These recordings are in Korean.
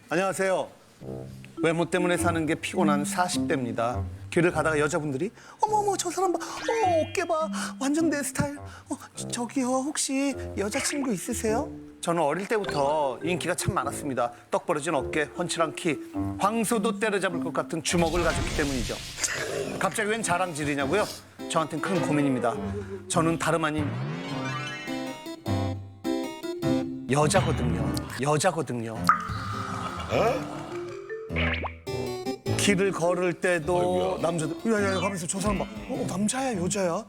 안녕하세요. 외모 때문에 사는 게 피곤한 40대입니다. 길을 가다가 여자분들이 어머머 저 사람 봐, 어깨 봐, 완전 내 스타일. 저기요 혹시 여자친구 있으세요? 저는 어릴 때부터 인기가 참 많았습니다. 떡 벌어진 어깨, 훤칠한 키, 황소도 때려잡을 것 같은 주먹을 가졌기 때문이죠. 갑자기 웬 자랑질이냐고요? 저한텐 큰 고민입니다. 저는 다름 아닌 여자거든요. 길을 걸을 때도 남자들 야야야 하면서 저 사람 봐. 남자야 여자야?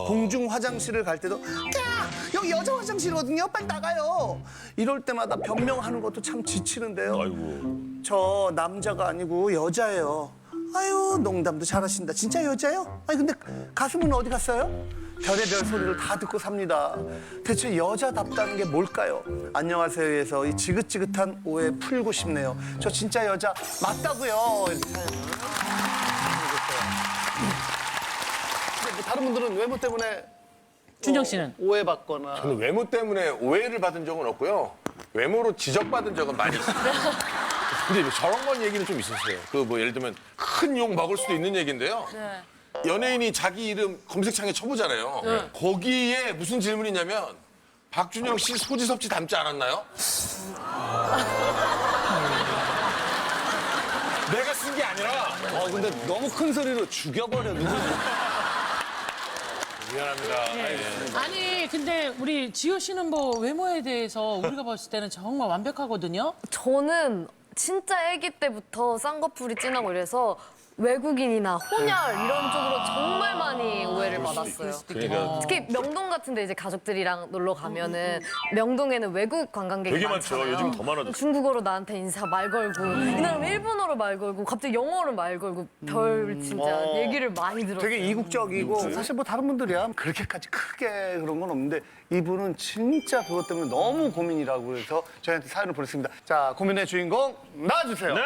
공중 화장실을 갈 때도 야 여기 여자 화장실이거든요. 빨리 나가요. 이럴 때마다 변명하는 것도 참 지치는데요. 아이고. 저 남자가 아니고 여자예요. 아유 농담도 잘하신다. 진짜 여자요? 아니 근데 가슴은 어디 갔어요? 별의별 소리를 다 듣고 삽니다. 대체 여자답다는 게 뭘까요? 안녕하세요에서 이 지긋지긋한 오해 풀고 싶네요. 저 진짜 여자 맞다고요. 이렇게 사연을 보내주셨어요. 근데 뭐 다른 분들은 외모 때문에 준정 씨는? 오해받거나 저는 외모 때문에 오해를 받은 적은 없고요. 외모로 지적받은 적은 많이 있어요. 근데 저런 건 얘기는 좀 있었어요. 그 뭐 예를 들면 큰 욕 먹을 수도 있는 얘기인데요. 네. 연예인이 자기 이름 검색창에 쳐보잖아요. 거기에 무슨 질문이 있냐면 박준영 씨 소지섭 씨 닮지 않았나요? 내가 쓴 게 아니라 근데 너무 큰 소리로 죽여버려 누구 미안합니다. 예. 아니 근데 우리 지효 씨는 뭐 외모에 대해서 우리가 봤을 때는 정말 완벽하거든요. 저는 진짜 아기 때부터 쌍꺼풀이 진하고 이래서 외국인이나 혼혈 이런 쪽으로 정말 많이 오해를 받았어요. 그러니까 특히 명동 같은데 이제 가족들이랑 놀러 가면은 명동에는 외국 관광객이 되게 많죠. 많잖아요. 요즘 더 많아졌어요. 중국어로 나한테 인사 말 걸고 이날은 일본어로 말 걸고 갑자기 영어로 말 걸고 별 진짜 얘기를 많이 들었어요. 되게 이국적이고 사실 뭐 다른 분들이야 그렇게까지 크게 그런 건 없는데 이분은 진짜 그것 때문에 너무 고민이라고 해서 저희한테 사연을 보냈습니다. 자, 고민의 주인공 나와주세요. 네.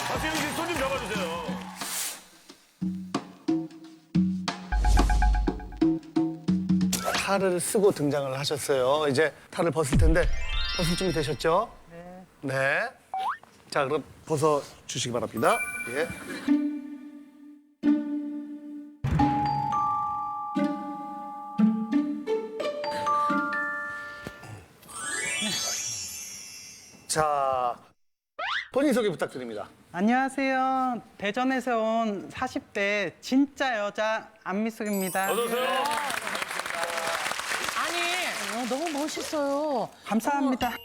박재영 씨 손 좀 잡아주세요. 탈을 쓰고 등장을 하셨어요. 이제 탈을 벗을 텐데 벗을 준비 되셨죠? 네. 네. 자, 그럼 벗어 주시기 바랍니다. 예. 자, 본인 소개 부탁드립니다. 안녕하세요. 대전에서 온 40대 진짜 여자 안미숙입니다. 어서오세요. 아니 너무 멋있어요. 감사합니다.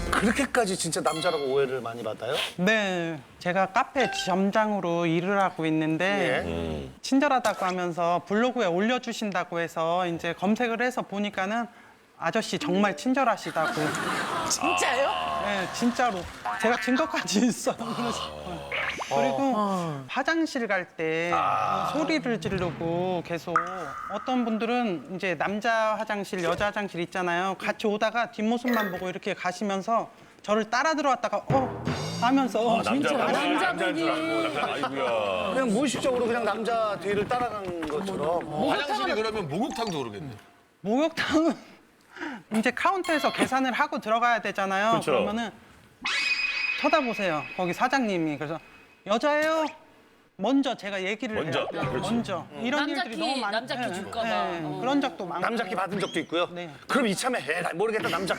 그렇게까지 진짜 남자라고 오해를 많이 받아요? 네, 제가 카페 점장으로 일을 하고 있는데 예. 친절하다고 하면서 블로그에 올려주신다고 해서 이제 검색을 해서 보니까는 아저씨 정말 친절하시다고. 진짜요? 네, 진짜로. 제가 증거까지 있어요. 그리고 화장실 갈 때 소리를 지르고 계속 어떤 분들은 이제 남자 화장실, 여자 화장실 있잖아요. 같이 오다가 뒷모습만 보고 이렇게 가시면서 저를 따라 들어왔다가 하면서 남자분이. 아이고야. 그냥 무의식적으로 그냥 남자 뒤를 따라간 것처럼. 화장실이 그러면 목욕탕도 그러겠네. 목욕탕은 이제 카운터에서 계산을 하고 들어가야 되잖아요. 그렇죠. 그러면은 쳐다보세요. 거기 사장님이. 그래서 여자예요? 먼저 제가 얘기를 먼저. 해요. 그렇지. 먼저. 이런 남자 일들이 키, 너무 많아요. 남자 키 줄까 봐. 그런 적도 많고. 남자 키 받은 적도 있고요. 네. 그럼 이참에 해. 모르겠다, 남자.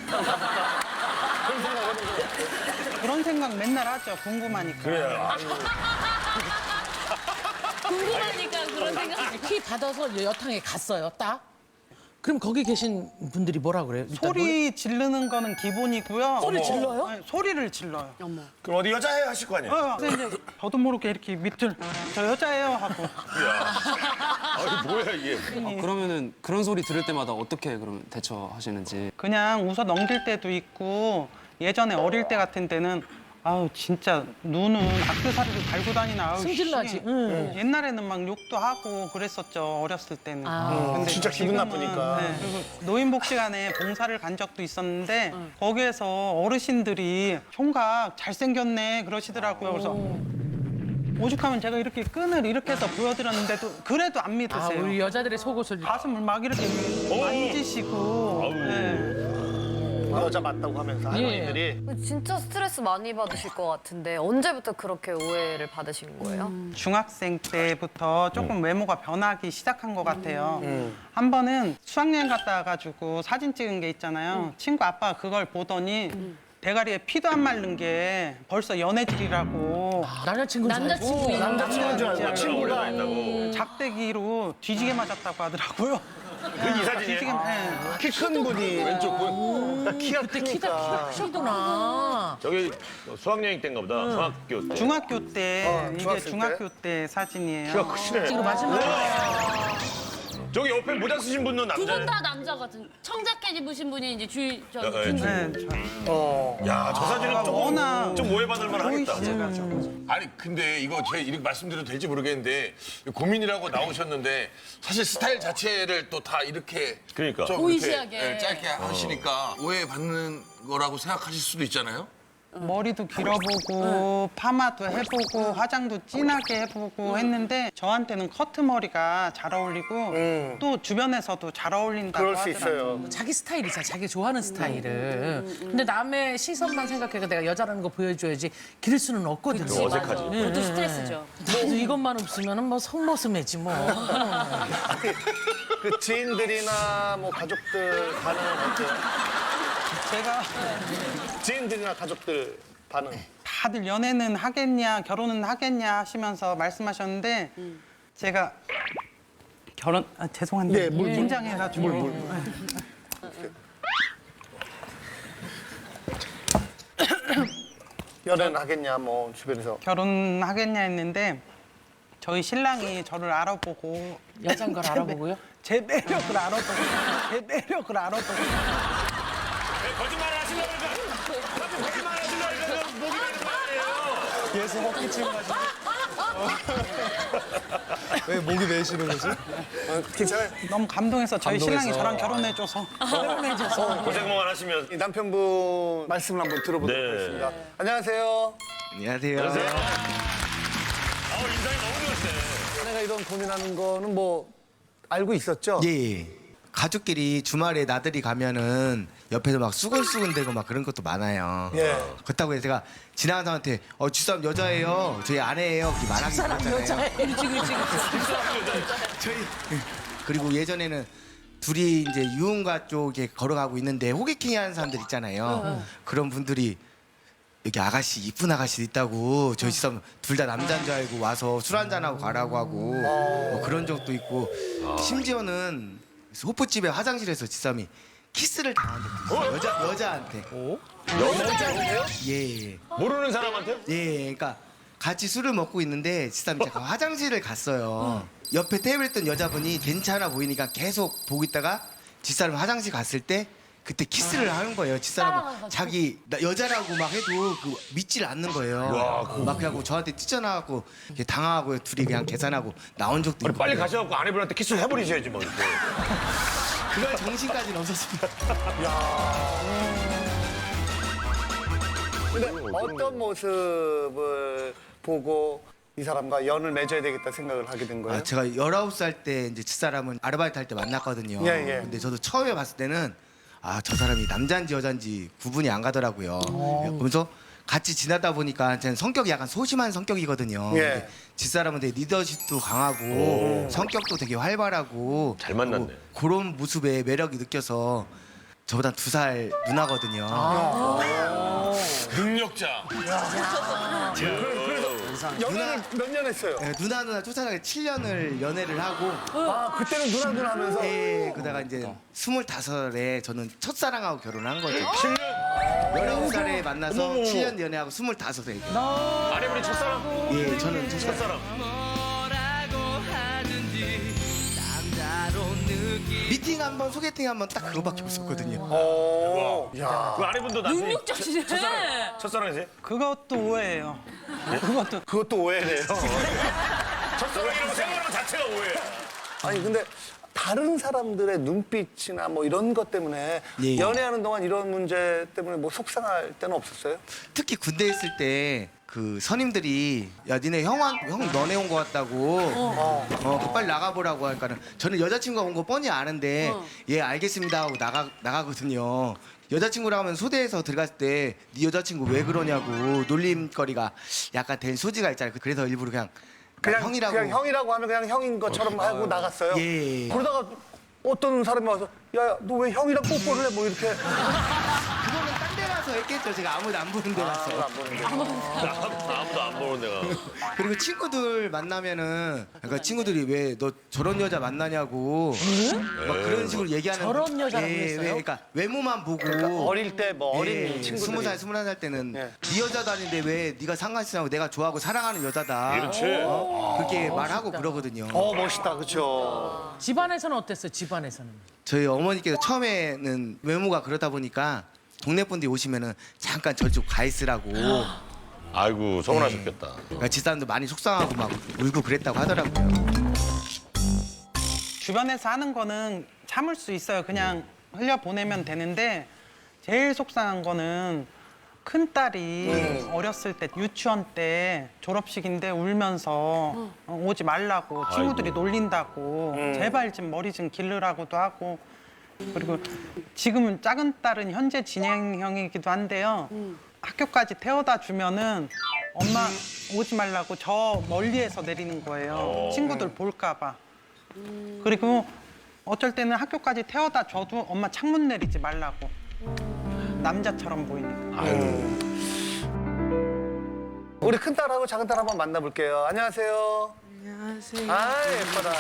그런 생각 맨날 하죠. 궁금하니까. 궁금하니까 그런 생각. 키 받아서 여탕에 갔어요. 딱. 그럼 거기 계신 분들이 뭐라 그래요? 일단 소리 지르는 거는 기본이고요. 소리 질러요? 네, 소리를 질러요. 그럼 어디 여자예요 하실 거 아니에요? 그래서 이제 저도 모르게 이렇게 밑을 저 여자예요 하고. 아이 뭐야 이게. 그러면은 그런 소리 들을 때마다 어떻게 그러면 대처하시는지. 그냥 웃어 넘길 때도 있고 예전에 어릴 때 같은 때는 아우 진짜 눈은 액세서리를 달고 다니나 아우, 승질나지. 씨. 응. 옛날에는 막 욕도 하고 그랬었죠 어렸을 때는. 근데 진짜 기분 지금은, 나쁘니까. 네, 그리고 노인복지관에 봉사를 간 적도 있었는데 거기에서 어르신들이 총각 잘생겼네 그러시더라고요. 그래서 오죽하면 제가 이렇게 끈을 이렇게 해서 보여드렸는데도 그래도 안 아, 믿으세요. 우리 여자들의 속옷을 가슴을 막 이렇게 만지시고. 네. 여자 맞다고 하면서 할머니들이 진짜 스트레스 많이 받으실 것 같은데 언제부터 그렇게 오해를 받으신 거예요? 중학생 때부터 조금 외모가 변하기 시작한 것 같아요. 한 번은 수학여행 갔다 와가지고 사진 찍은 게 있잖아요. 친구 아빠가 그걸 보더니 대가리에 피도 안 마른 게 벌써 연애질이라고 남자친구인 줄 알고. 남자친구인 줄 알고 친구가 작대기로 뒤지게 맞았다고 하더라고요. 이 사진이에요? 뒤지게, 네. 키 큰 분이 왼쪽 분 키가 그때 크니까 키가 크시구나. 저기 수학여행 때인가 보다. 중학교 때. 중학교 때, 이게 중학생 중학교 때 사진이에요. 키가 크시네. 지금 마지막에 저기 옆에 모자 쓰신 분은 두 남자. 분 다 남자 같은 청자켓 입으신 분이 이제 주의 저 네, 준- 네, 야, 저 사진은 조금 워낙 좀 오해받을 만하겠다. 보이시죠? 아니 근데 이거 제가 이렇게 말씀드려도 될지 모르겠는데 고민이라고 나오셨는데 사실 스타일 자체를 또 다 이렇게 그러니까. 좀 보이시하게. 이렇게, 짧게 하시니까 오해 받는 거라고 생각하실 수도 있잖아요. 머리도 길어보고 파마도 해보고 화장도 진하게 해보고 했는데 저한테는 커트 머리가 잘 어울리고 또 주변에서도 잘 어울린다고 그럴 수 하더라고요. 있어요. 자기 스타일이잖아. 자기 좋아하는 스타일을. 근데 남의 시선만 생각해서 내가 여자라는 거 보여줘야지 기를 수는 없거든. 어색하지. 그것도 스트레스죠. 나도 이것만 없으면 뭐 속모습이지 뭐. 그 지인들이나 뭐 가족들 반응은 어때요? 제가 지인들이나 가족들 반응. 다들 연애는 하겠냐 결혼은 하겠냐 하시면서 말씀하셨는데 제가 결혼 죄송한데 네, 긴장해가지고 연애는 하겠냐 뭐 주변에서. 결혼하겠냐 했는데 저희 신랑이 저를 알아보고 여잔 걸 알아보고요? 제 매력을 알아보고 제 매력을 알아보고 거짓말을 하시려고 그러니까. 거짓말 하시려고 그러니까 목이 가는 거 아니에요. 계속 헛기 치고 가지고. 왜 목이 메이시는 거지? 괜찮아요. 너무 감동해서 저희 감동해서. 신랑이 저랑 결혼해줘서 고생만 하시면. 이 남편분 말씀을 한번 들어보도록 네. 하겠습니다. 안녕하세요. 안녕하세요. 인상이 너무 좋으시네. 내가 이런 고민하는 거는 뭐 알고 있었죠? 예. 가족끼리 주말에 나들이 가면은 옆에서 막 수근수근대고 막 그런 것도 많아요. 예. 그렇다고 해서 제가 지나간 사람한테 집사람 여자예요, 저희 아내예요 이렇게 말하기 그렇잖아요. 여자애. 그리고 예전에는 둘이 이제 유흥가 쪽에 걸어가고 있는데 호객행위 하는 사람들 있잖아요. 그런 분들이 여기 아가씨 이쁜 아가씨 있다고 저희 집사람 둘 다 남자인 줄 알고 와서 술 한잔하고 가라고 하고 뭐 그런 적도 있고 심지어는 호프집에 화장실에서 집사람이 키스를 당한 적도 있어요. 여자한테. 여자한테요? 예. 모르는 사람한테? 예. 그러니까 같이 술을 먹고 있는데 집사람이 제가 화장실을 갔어요. 옆에 테이블에 있던 여자분이 괜찮아 보이니까 계속 보고 있다가 집사람 화장실 갔을 때 그때 키스를 하는 거예요. 집사람은 자기 여자라고 막 해도 믿질 않는 거예요. 막 그냥 저한테 뛰쳐나가고 당하고 둘이 그냥 계산하고 나온 적도 아니, 있고. 빨리 가셔갖고 아내분한테 키스를 해버리셔야지 뭐. 이렇게. 그럴 정신까지는 없었습니다. 근데 어떤 모습을 보고 이 사람과 연을 맺어야 되겠다 생각을 하게 된 거예요? 제가 19살 때 이제 집사람은 아르바이트 할 때 만났거든요. 예, 예. 근데 저도 처음에 봤을 때는 저 사람이 남자인지 여자인지 구분이 안 가더라고요. 그러면서 같이 지나다 보니까 저는 성격이 약간 소심한 성격이거든요. 예. 근데 집사람은 되게 리더십도 강하고 성격도 되게 활발하고 잘 만났네. 그리고 그런 모습에 매력이 느껴서 저보다 2살 누나거든요. 능력자. 연애를 몇 년 했어요? 네, 누나 쫓아가게 7년을 연애를 하고 그때는 누나 하면서 예, 그러다가 이제 25살에 저는 첫사랑하고 결혼한 거죠. 7년? 19살에 만나서 7년 연애하고 25에. 아내분이 첫사랑? 예, 저는 첫사랑. 첫사랑. 뭐라고 하든지 남자로 느껴 미팅 한번 소개팅 한번 딱 그거밖에 없었거든요. 야. 그 아내분도 나중에 능력자시네. 첫사랑이세요? 그것도 오해예요. 그것도 오해래요. 첫사랑이라고 생각하는 것 자체가 오해예요. 아니 근데 다른 사람들의 눈빛이나 뭐 이런 것 때문에 예. 연애하는 동안 이런 문제 때문에 뭐 속상할 때는 없었어요? 특히 군대 있을 때 그 선임들이 야 니네 형 너네 온 거 같다고 빨리 나가보라고 하니까는 저는 여자친구가 온 거 뻔히 아는데 예 알겠습니다 하고 나가거든요. 여자친구랑 하면 소대에서 들어갔을 때 네 여자친구 왜 그러냐고 놀림거리가 약간 된 소지가 있잖아요. 그래서 일부러 그냥 형이라고. 그냥 형이라고 하면 그냥 형인 것처럼 하고 나갔어요. 예. 그러다가 어떤 사람이 와서 야 너 왜 형이랑 뽀뽀를 해? 뭐 이렇게. 그거는 딴 데 가서 했겠죠. 제가 아무도 안 보는 데 가서. 아무도 안 보는 데가. 그리고 친구들 만나면은 그러니까 친구들이 왜 너 저런 여자 만나냐고 막 그런 식으로 얘기하는. 저런 여자라고 했어요? 그러니까 외모만 보고. 어릴 때 뭐 어린 친구들이. 20살, 21살 때는 예. 네 여자도 아닌데 왜 네가 상관있으냐고 내가 좋아하고 사랑하는 여자다. 그렇지. 그렇게 말하고 그러거든요. 멋있다, 그렇죠. 집안에서는 어땠어요? 집안에서는. 저희 어머니께서 처음에는 외모가 그러다 보니까 동네 분들이 오시면은 잠깐 절 좀 가 있으라고. 아이고 서운하셨겠다. 그러니까 집사람도 많이 속상하고 막 울고 그랬다고 하더라고요. 주변에서 하는 거는 참을 수 있어요. 그냥 흘려보내면 되는데 제일 속상한 거는 큰딸이 어렸을 때 유치원 때 졸업식인데 울면서 오지 말라고 친구들이 놀린다고 제발 좀 머리 좀 기르라고도 하고 그리고 지금은 작은 딸은 현재 진행형이기도 한데요. 학교까지 태워다 주면은 엄마 오지 말라고 저 멀리에서 내리는 거예요. 친구들 볼까 봐. 그리고 어쩔 때는 학교까지 태워다 줘도 엄마 창문 내리지 말라고. 남자처럼 보이니까. 우리 큰 딸하고 작은 딸 한번 만나볼게요. 안녕하세요. 안녕하세요. 아 예뻐라.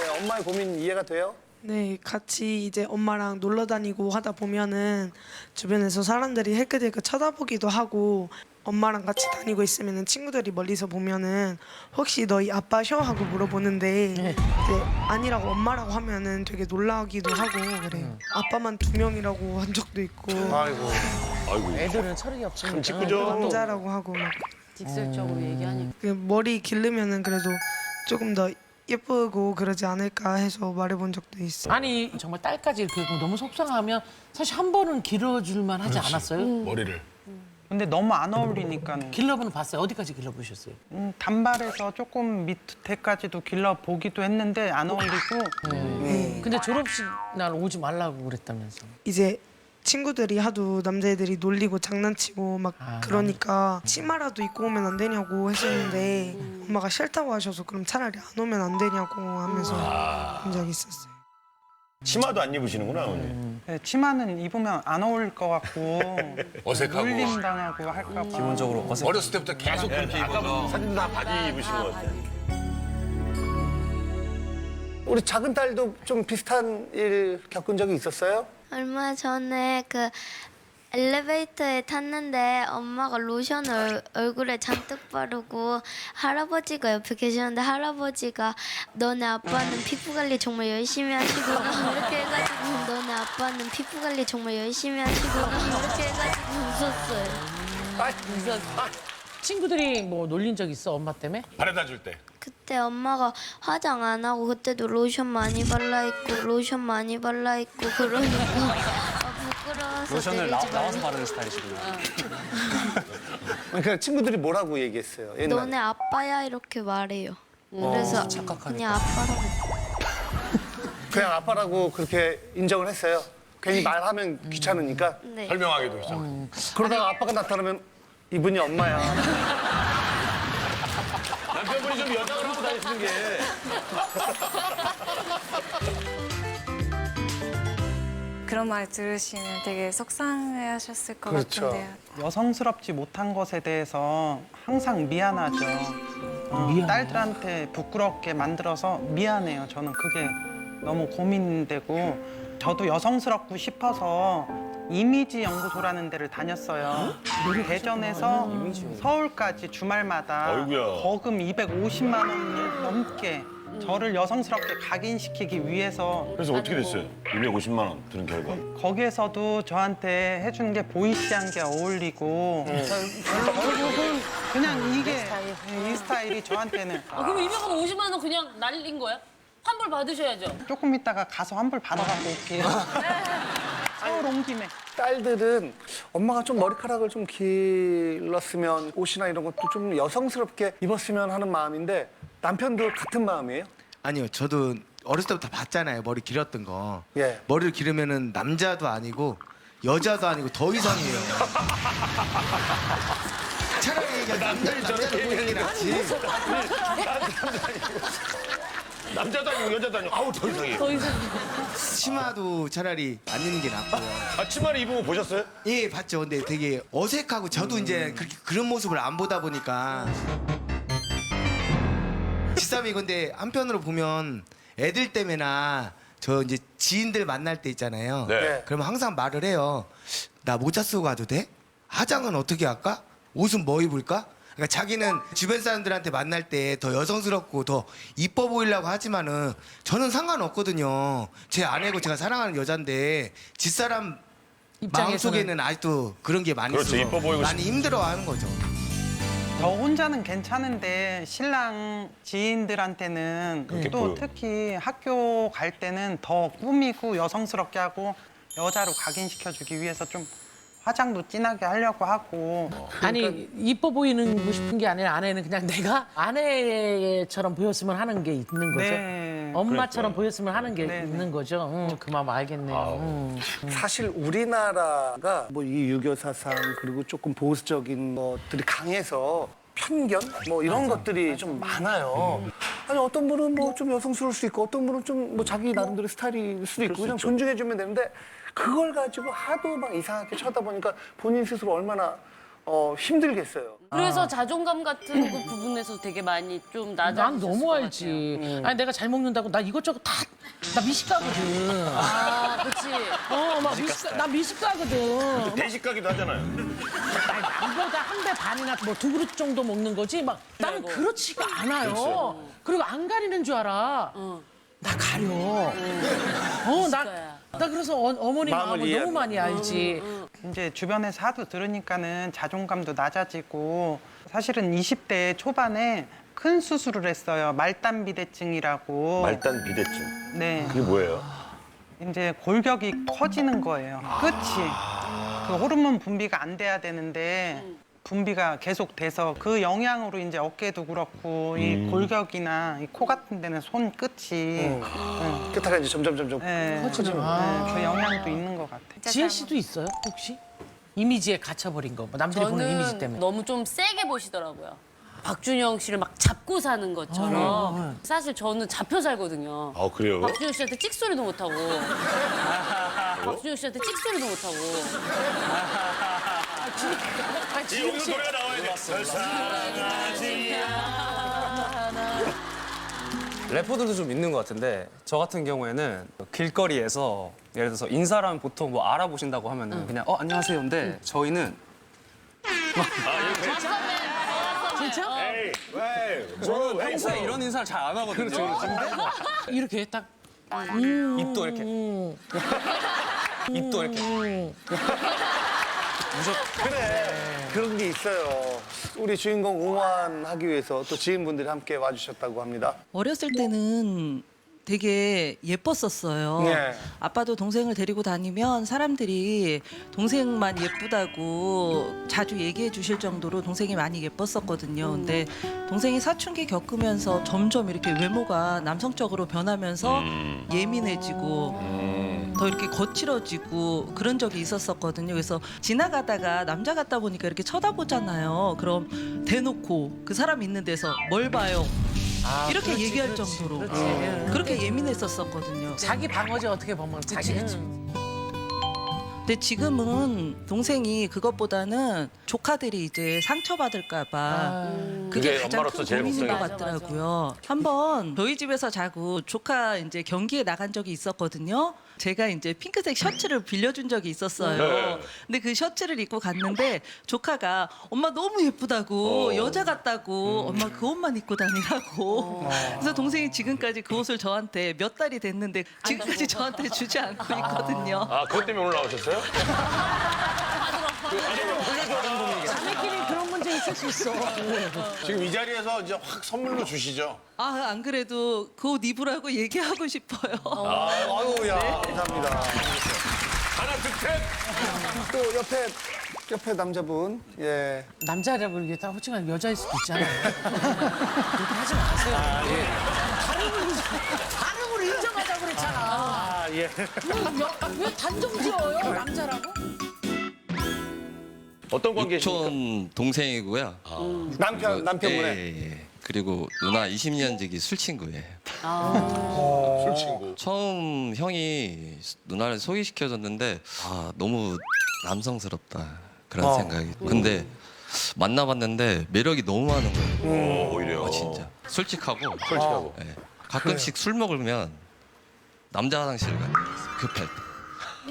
네, 엄마의 고민 이해가 돼요? 네, 같이 이제 엄마랑 놀러 다니고 하다 보면은 주변에서 사람들이 힐끗힐끗 쳐다보기도 하고 엄마랑 같이 다니고 있으면은 친구들이 멀리서 보면은 혹시 너희 아빠셔? 하고 물어보는데 이제 아니라고 엄마라고 하면은 되게 놀라기도 하고 그래요. 아빠만 2명이라고 한 적도 있고 아이고. 애들은 철이 없으니까. 직구죠. 남자라고 하고 막 직설적으로 얘기하니까. 그 머리 기르면은 그래도 조금 더 예쁘고 그러지 않을까 해서 말해본 적도 있어요. 아니 정말 딸까지 이렇게 너무 속상하면 사실 한 번은 길러줄만 하지 않았어요? 머리를. 근데 너무 안 어울리니까는 길러보는 봤어요? 어디까지 길러보셨어요? 단발에서 조금 밑에까지도 길러보기도 했는데 안 어울리고 근데 졸업식 날 오지 말라고 그랬다면서. 이제 친구들이 하도 남자애들이 놀리고 장난치고 막 아. 그러니까 치마라도 입고 오면 안 되냐고 했었는데 엄마가 싫다고 하셔서 그럼 차라리 안 오면 안 되냐고 하면서 한 적이 있었어요. 치마도 안 입으시는구나 어머니. 네, 치마는 입으면 안 어울릴 것 같고 어색하고. 놀림 당하고 할까 봐. 기본적으로 어색. 어렸을 때부터 계속 그렇게 입어서. 사진도 다 바지 입으신 것 같아. 우리 작은 딸도 좀 비슷한 일 겪은 적이 있었어요? 얼마 전에 그 엘리베이터에 탔는데 엄마가 로션을 얼굴에 잔뜩 바르고 할아버지가 옆에 계시는데 할아버지가 너네 아빠는 피부 관리 정말 열심히 하시구나 이렇게 해가지고 너네 아빠는 피부 관리 정말 열심히 하시구나 이렇게 해가지고 웃었어요. 친구들이 뭐 놀린 적 있어 엄마 때문에? 바래다 줄 때. 그때 엄마가 화장 안 하고 그때도 로션 많이 발라 있고 로션 많이 발라 있고 그러니까 부끄러워서 로션을 내리지 나와서 말라. 바르는 스타일이시구나. 그러니까 친구들이 뭐라고 얘기했어요? 옛날에. 너네 아빠야 이렇게 말해요. 그래서 그냥 아빠라고. 그냥 아빠라고 그렇게 인정을 했어요. 괜히 말하면 귀찮으니까. 네. 설명하기도 했죠. 그러다가 아빠가 나타나면 이분이 엄마야. 남편분이 좀 여장을 하고 다니시는 게. 그런 말 들으시면 되게 속상해하셨을 것 그렇죠. 같은데요. 여성스럽지 못한 것에 대해서 항상 미안하죠. 딸들한테 부끄럽게 만들어서 미안해요. 저는 그게 너무 고민되고 저도 여성스럽고 싶어서 이미지 연구소라는 데를 다녔어요. 대전에서 서울까지 주말마다 어이구야. 거금 250만 원 넘게 저를 여성스럽게 각인시키기 위해서 그래서 어떻게 됐어요? 250만 원 드는 결과. 거기에서도 저한테 해주는 게 보이시한 게 어울리고 별로 결국은 그냥 이게 이 스타일이 저한테는 그럼 250만 원 그냥 날린 거야? 환불 받으셔야죠. 조금 있다가 가서 환불 받아갖고 올게요. 서울 온 김에. 딸들은 엄마가 좀 머리카락을 좀 길렀으면 옷이나 이런 것도 좀 여성스럽게 입었으면 하는 마음인데 남편도 같은 마음이에요? 아니요, 저도 어렸을 때부터 봤잖아요. 머리 길었던 거. 예. 머리를 기르면은 남자도 아니고 여자도 아니고 더 이상이에요. 차라리 그냥 남자를 보이는 게 낫지. 남자도 아니고 여자도 아니고 아우 더 이상해요. 치마도 차라리 안 입는 게 낫고요. 아 치마를 입은 거 보셨어요? 예, 봤죠. 근데 되게 어색하고 저도 이제 그렇게 그런 모습을 안 보다 보니까. 지삼이 근데 한편으로 보면 애들 때문에나 저 이제 지인들 만날 때 있잖아요. 네. 그러면 항상 말을 해요. 나 모자 쓰고 가도 돼? 화장은 어떻게 할까? 옷은 뭐 입을까? 그러니까 자기는 주변 사람들한테 만날 때 더 여성스럽고 더 이뻐 보이려고 하지만은 저는 상관없거든요. 제 아내고 제가 사랑하는 여잔데 집사람 마음속에는 아직도 그런 게 많이 그렇죠, 있어서 이뻐 보이고 많이 힘들어하는 거죠. 저 혼자는 괜찮은데 신랑 지인들한테는 또 보여. 특히 학교 갈 때는 더 꾸미고 여성스럽게 하고 여자로 각인시켜주기 위해서 좀 화장도 진하게 하려고 하고. 아니 이뻐 보이는 싶은 게 아니라 아내는 그냥 내가 아내처럼 보였으면 하는 게 있는 거죠. 네. 엄마처럼 보였으면 하는 게 네, 있는 거죠. 그 마음 알겠네요. 사실 우리나라가 뭐 이 유교 사상 그리고 조금 보수적인 것들이 강해서 편견 뭐 이런 것들이 좀 많아요. 아니 어떤 분은 뭐 좀 여성스러울 수 있고 어떤 분은 좀 뭐 자기 나름대로 스타일일 수도 있고 그냥 존중해주면 되는데 그걸 가지고 하도 막 이상하게 쳐다보니까 본인 스스로 얼마나 힘들겠어요. 그래서 자존감 같은 그 부분에서 되게 많이 좀 낮아지셨을 난 너무 것 알지. 아니 내가 잘 먹는다고 나 이것저것 다 나 미식가거든. 아, 그렇지. 막 나 미식가거든. 대식 가기도 하잖아요. 아니, 남보다 한 배 반이나 뭐 두 그릇 정도 먹는 거지. 막 나는 그렇지가 않아요. 그리고 안 가리는 줄 알아. 나 가려. 나 그래서 어머니 마음을 마음을 이해하는 너무 많이 알지. 이제 주변에서 하도 들으니까는 자존감도 낮아지고 사실은 20대 초반에 큰 수술을 했어요. 말단 비대증이라고. 말단 비대증. 네. 그게 뭐예요? 이제 골격이 커지는 거예요. 끝이. 그 호르몬 분비가 안 돼야 되는데 분비가 계속 돼서 그 영향으로 이제 어깨도 그렇고 이 골격이나 이 코 같은 데는 손 끝이 끝에가 이제 점점 커지는. 그 영향도 있는 것 같아요. 지혜 씨도 있어요 혹시? 이미지에 갇혀버린 거. 뭐 남들이 보는 이미지 때문에. 너무 좀 세게 보시더라고요. 박준영 씨를 막 잡고 사는 것처럼. 사실 저는 잡혀 살거든요. 아 그래요? 박준영 씨한테 찍소리도 못하고. 박준영 씨한테 찍소리도 못하고. 여기서 노래가 나와야 돼. 사랑하지 래퍼들도 좀 있는 것 같은데 저 같은 경우에는 길거리에서 예를 들어서 인사를 하면 보통 뭐 알아보신다고 하면은 그냥 안녕하세요인데 저희는 진짜? 저는 평소에 이런 인사를 잘 안 하거든요. 이렇게 딱. 입도 이렇게 입도 이렇게 그런 게 있어요. 우리 주인공 응원하기 위해서 또 지인분들이 함께 와주셨다고 합니다. 어렸을 때는 되게 예뻤었어요. 네. 아빠도 동생을 데리고 다니면 사람들이 동생만 예쁘다고 자주 얘기해 주실 정도로 동생이 많이 예뻤었거든요. 근데 동생이 사춘기 겪으면서 점점 이렇게 외모가 남성적으로 변하면서 예민해지고 더 이렇게 거칠어지고 그런 적이 있었었거든요. 그래서 지나가다가 남자 같다 보니까 이렇게 쳐다보잖아요. 그럼 대놓고 그 사람 있는 데서 뭘 봐요? 이렇게 얘기할 정도로 그렇게 예민했었거든요. 자기 방어제 어떻게 보면 자기. 근데 지금은 동생이 그것보다는 조카들이 이제 상처받을까봐 그게 그게 가장 엄마로서 큰 제일 고민인 것 걱정이죠. 같더라고요. 한번 저희 집에서 자고 조카 이제 경기에 나간 적이 있었거든요. 제가 이제 핑크색 셔츠를 빌려준 적이 있었어요. 네. 근데 그 셔츠를 입고 갔는데 조카가 엄마 너무 예쁘다고 여자 같다고 엄마 그 옷만 입고 다니라고. 그래서 동생이 지금까지 그 옷을 저한테 몇 달이 됐는데 지금까지 저한테 주지 않고 있거든요. 아, 그것 때문에 오늘 나오셨어요? 자매끼리 그런 문제 있을 수 있어. 지금 이 자리에서 이제 확 선물로 주시죠. 아, 안 그래도 그 옷 입으라고 얘기하고 싶어요. 아유야 감사합니다. 하나, 둘, 셋. 또 옆에 남자분 예. 남자라고 이게 다 호칭한 여자일 수도 있잖아요. 그렇게 하지 마세요. 반응으로 인정하자고 그랬잖아. 아 예. 왜 단정 지어요, 남자라고? 어떤 관계십니까? 유촌 동생이고요. 남편분의 예. 그리고 누나 20년 지기 술 친구예요. 술 친구. 처음 형이 누나를 소개시켜줬는데 너무 남성스럽다 그런 생각이. 근데 만나봤는데 매력이 너무 많은 거예요. 오히려. 진짜 솔직하고. 솔직하고. 예. 가끔씩 술 먹으면 남자 화장실 가요. 급할 때.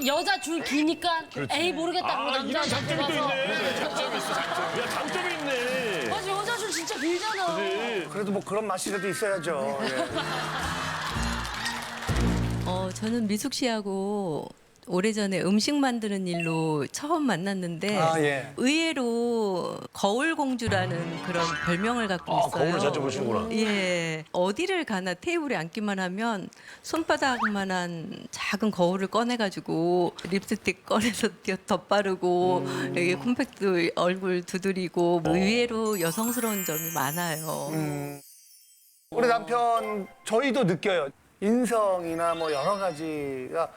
여자 줄 기니까 에이 모르겠다 그러고 남자 이런 줄 장점이 또 가서. 있네. 장점이 있어, 장점이. 야, 장점이 있네. 맞아, 여자 줄 진짜 길잖아. 그래도 뭐 그런 맛이라도 있어야죠. 예. 저는 미숙 씨하고 오래전에 음식 만드는 일로 처음 만났는데 예. 의외로 거울공주라는 그런 별명을 갖고 있어요. 거울을 자주 보시는구나. 예. 어디를 가나 테이블에 앉기만 하면 손바닥만한 작은 거울을 꺼내가지고 립스틱 꺼내서 덧바르고 여기 콤팩트 얼굴 두드리고 의외로 여성스러운 점이 많아요. 우리 남편 저희도 느껴요. 인성이나 뭐 여러 가지가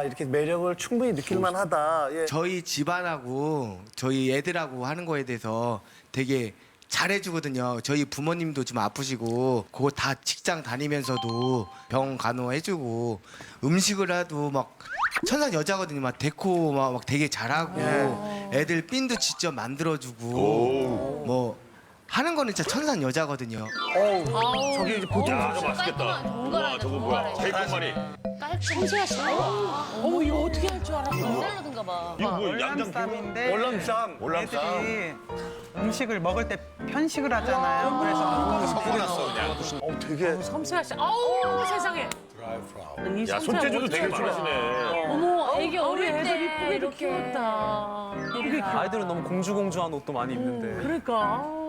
이렇게 매력을 충분히 느낄 만하다. 예. 저희 집안하고 저희 애들하고 하는 거에 대해서 되게 잘해주거든요. 저희 부모님도 좀 아프시고 그거 다 직장 다니면서도 병 간호해주고 음식을 해도 막 천상 여자거든요. 막 데코 막 되게 잘하고 애들 핀도 직접 만들어주고 뭐 하는 거는 진짜 천상 여자거든요. 저기 이제 보통 야, 저거 맛있겠다. 와, 저거 뭐야? 베이컨말이. 섬세하시다. 어머, 이거 어떻게 할 줄 알았어? 대단하던가 봐. 이거 뭐 양장 월남쌈인데 월남쌈. 애들이 음식을 먹을 때 편식을 하잖아요. 그래서 섞어놨어, 그냥. 되게 섬세하시. 아우, 세상에. 이 야, 섬세한 손재주도 어떻게 되게 할 줄 알아. 좋아하시네. 어머, 애기 어릴 애들 때 이쁘게 이렇게 키웠다. 아이들은 너무 공주공주한 옷도 많이 입는데. 그러니까. 아우.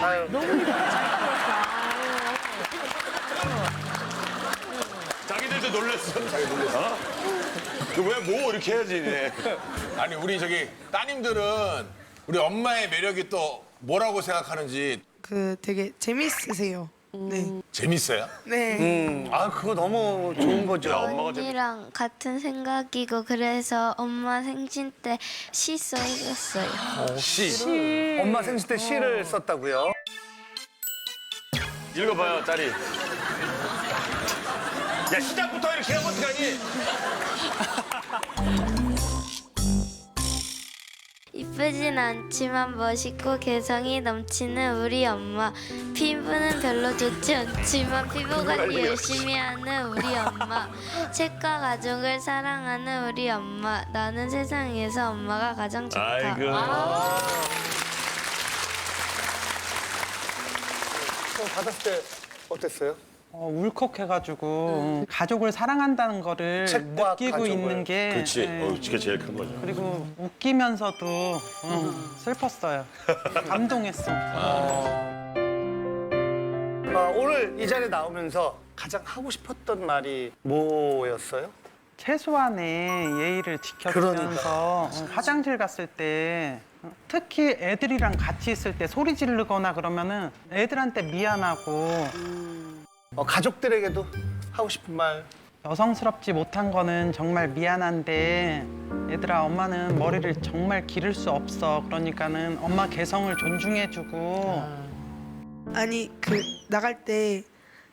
아유, 너무 이쁘게 잘 키웠다. 자기들도 놀랬어. 자기 놀랬어. 왜뭐 이렇게 해야지. 네. 아니 우리 저기 따님들은 우리 엄마의 매력이 또 뭐라고 생각하는지 그 되게 재밌으세요. 네. 재밌어요? 네. 그거 너무 좋은 거죠. 언니랑 같은 생각이고 그래서 엄마 생신 때 시 써있었어요. 시. 엄마 생신 때 시를 썼다고요? 읽어봐요, 딸이. 야, 시작부터 이렇게 하면 어떡하니? 이쁘진 않지만 멋있고 개성이 넘치는 우리 엄마. 피부는 별로 좋지 않지만 피부 관리 열심히 하는 우리 엄마. 책과 가족을 사랑하는 우리 엄마. 나는 세상에서 엄마가 가장 좋다. 아이고. 받았을 때 어땠어요? 울컥해가지고 가족을 사랑한다는 거를 책과 느끼고 가족을. 있는 게 그렇지. 네. 그게 제일 큰 거죠. 그리고 웃기면서도 슬펐어요. 감동했어. 오늘 이 자리에 나오면서 가장 하고 싶었던 말이 뭐였어요? 최소한의 예의를 지켜주면서 화장실 갔을 때 특히 애들이랑 같이 있을 때 소리 지르거나 그러면은 애들한테 미안하고 가족들에게도 하고 싶은 말. 여성스럽지 못한 거는 정말 미안한데 얘들아 엄마는 머리를 정말 기를 수 없어. 그러니까는 엄마 개성을 존중해주고 아니 그 나갈 때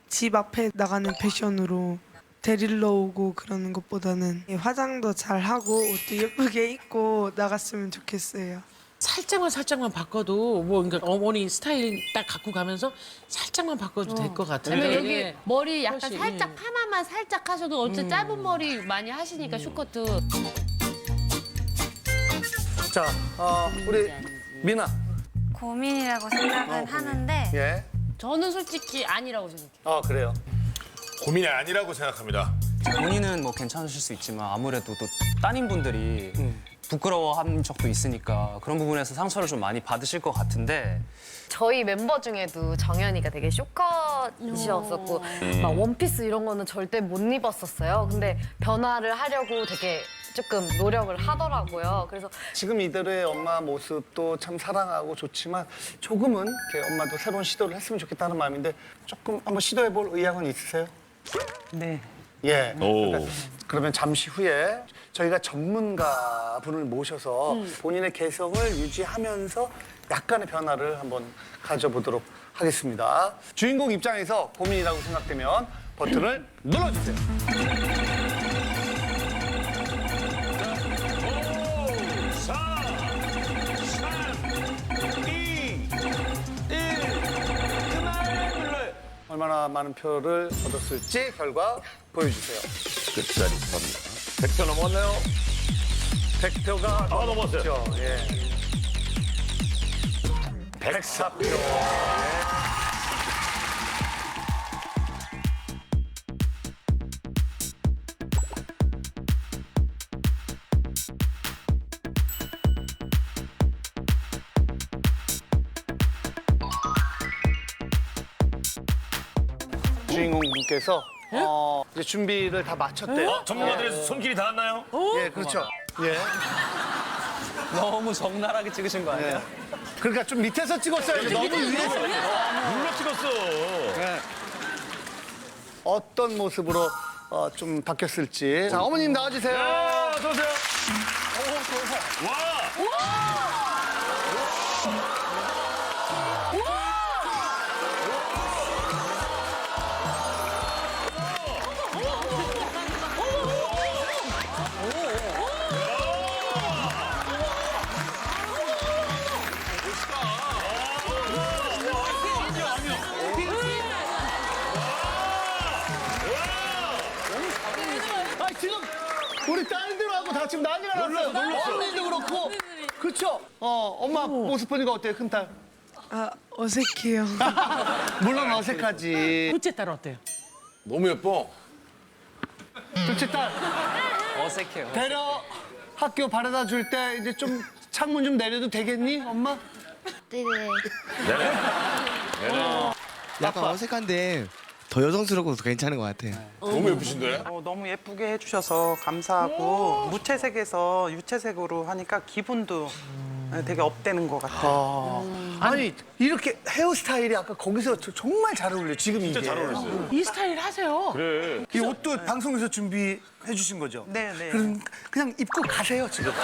집 앞에 나가는 패션으로 데리러 오고 그러는 것보다는 화장도 잘 하고 옷도 예쁘게 입고 나갔으면 좋겠어요. 살짝만 바꿔도 뭐 그러니까 어머니 스타일 딱 갖고 가면서 살짝만 바꿔도 될 것 같아요. 아니면 여기 머리 약간 훨씬, 살짝 파마만 살짝 하셔도 어쨌든 짧은 머리 많이 하시니까 숏커트. 자, 우리 미나. 고민이라고 생각은 하는데 예. 저는 솔직히 아니라고 생각해요. 그래요. 고민이 아니라고 생각합니다. 본인은 뭐 괜찮으실 수 있지만 아무래도 또 따님분들이 부끄러워한 적도 있으니까 그런 부분에서 상처를 좀 많이 받으실 것 같은데 저희 멤버 중에도 정연이가 되게 쇼컷이었었고 막 원피스 이런 거는 절대 못 입었었어요. 근데 변화를 하려고 되게 조금 노력을 하더라고요. 그래서 지금 이들의 엄마 모습도 참 사랑하고 좋지만 조금은 이렇게 엄마도 새로운 시도를 했으면 좋겠다는 마음인데 조금 한번 시도해볼 의향은 있으세요? 네. 예. 그러면 잠시 후에 저희가 전문가 분을 모셔서 본인의 개성을 유지하면서 약간의 변화를 한번 가져보도록 하겠습니다. 주인공 입장에서 고민이라고 생각되면 버튼을 눌러주세요. 4, 3, 2, 1. 그만 눌러요. 얼마나 많은 표를 얻었을지 결과 보여주세요. 끝자리 섭니다. 100표 넘었나요? 100표가 넘었어요. 예. 104표. 주인공분께서 이제 준비를 다 마쳤대요. 전문가들의 손길이 닿았나요? 예, 그렇죠. 예. 너무 적나라하게 찍으신 거 아니에요? 그러니까 좀 밑에서 찍었어야지. 너무 위에서. 눌러 찍었어. 네. 어떤 모습으로 좀 바뀌었을지. 자, 어머님 나와주세요. 어서 오세요. 와. 지금 우리 딸들하고 다 지금 난리가 났어요. 언니도 그렇고. 그렇죠? 엄마 모습 보니까 어때요, 큰딸? 어색해요. 물론 어색하지. 둘째 딸 어때요? 너무 예뻐. 둘째 딸, 어색해요. 데려 학교 바래다 줄 때 이제 좀 창문 좀 내려도 되겠니, 엄마? 네. 약간 어색한데 더 여성스럽고 더 괜찮은 것 같아요. 너무 예쁘신데? 너무 예쁘게 해주셔서 감사하고 무채색에서 유채색으로 하니까 기분도 되게 업되는 것 같아요. 아니, 이렇게 헤어스타일이 아까 거기서 정말 잘 어울려요, 지금 이게. 진짜 잘 어울렸어요. 이 스타일 하세요. 그래. 이 옷도 방송에서 준비해 주신 거죠? 네. 그럼 그냥 입고 가세요, 지금. 예.